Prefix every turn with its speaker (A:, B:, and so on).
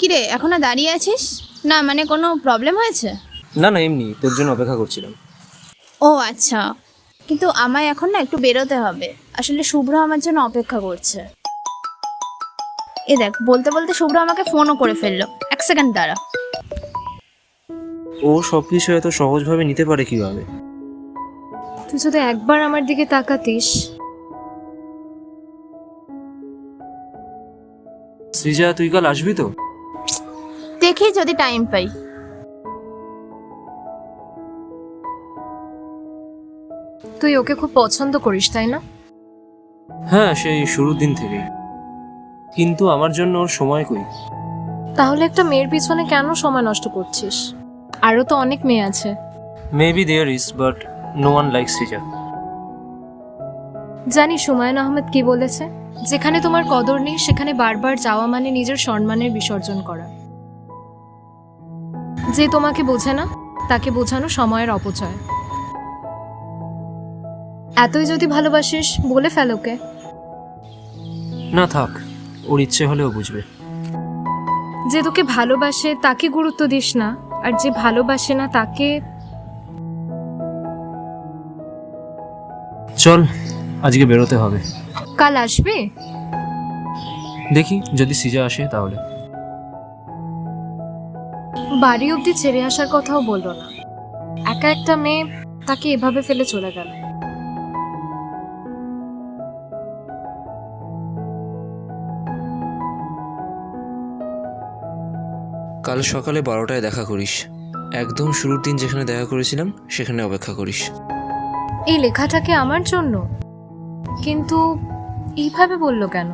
A: কিরে এখনো দাঁড়িয়ে আছিস? না মানে কোনো প্রবলেম হয়েছে?
B: না না, এমনি তোর জন্য অপেক্ষা করছিলাম।
A: ও আচ্ছা, কিন্তু আমায় এখন না একটু বেরোতে হবে। আসলে শুভ্র আমার জন্য অপেক্ষা করছে। এ দেখ, বলতে বলতে শুভ্র আমাকে ফোনও করে ফেললো। এক সেকেন্ড দাঁড়া।
B: ও সব কিছু এত সহজভাবে নিতে পারে কিভাবে?
C: তুই যদি একবার আমার দিকে তাকাতিস।
B: সৃজা, তুই কাল আসবি তো?
A: দেখি যদি টাইম পাই।
C: তুই ওকে খুব পছন্দ করিস তাই না?
B: হ্যাঁ, সেই শুরুর দিন থেকেই। কিন্তু আমার জন্য ওর সময় কই।
C: তাহলে একটা মেয়ের পিছনে কেন সময় নষ্ট করছিস? আরও তো অনেক মেয়ে আছে।
B: Maybe there is, but no one like Srija.
C: জানিস হুমায়ুন আহমেদ কি বলেছে? যেখানে তোমার কদর নেই সেখানে বারবার যাওয়া মানে নিজের সম্মানের বিসর্জন করা। যে তোমাকে বোঝে না তাকে বোঝানো সময়ের অপচয়। এতই যদি ভালোবাসিস বলে ফেল ওকে।
B: না থাক, ওর ইচ্ছে হলেও বুঝবে।
C: যে তোকে ভালোবাসে তাকে গুরুত্ব দিস না, আর যে ভালোবাসে না তাকে।
B: চল, আজকে বেরোতে হবে।
C: কাল আসবে?
B: দেখি যদি সৃজা আসে তাহলে।
C: বাড়ি অবধি ছেড়ে আসার কথাও বললো না। একা একটা মেয়ে তাকে এভাবে ফেলে চলে গেল।
B: কাল সকালে 12টায় দেখা করিস। একদম শুরুর দিন যেখানে দেখা করেছিলাম সেখানে অপেক্ষা করিস।
C: এই লেখাটাকে আমার জন্য? কিন্তু এইভাবে বললো কেন?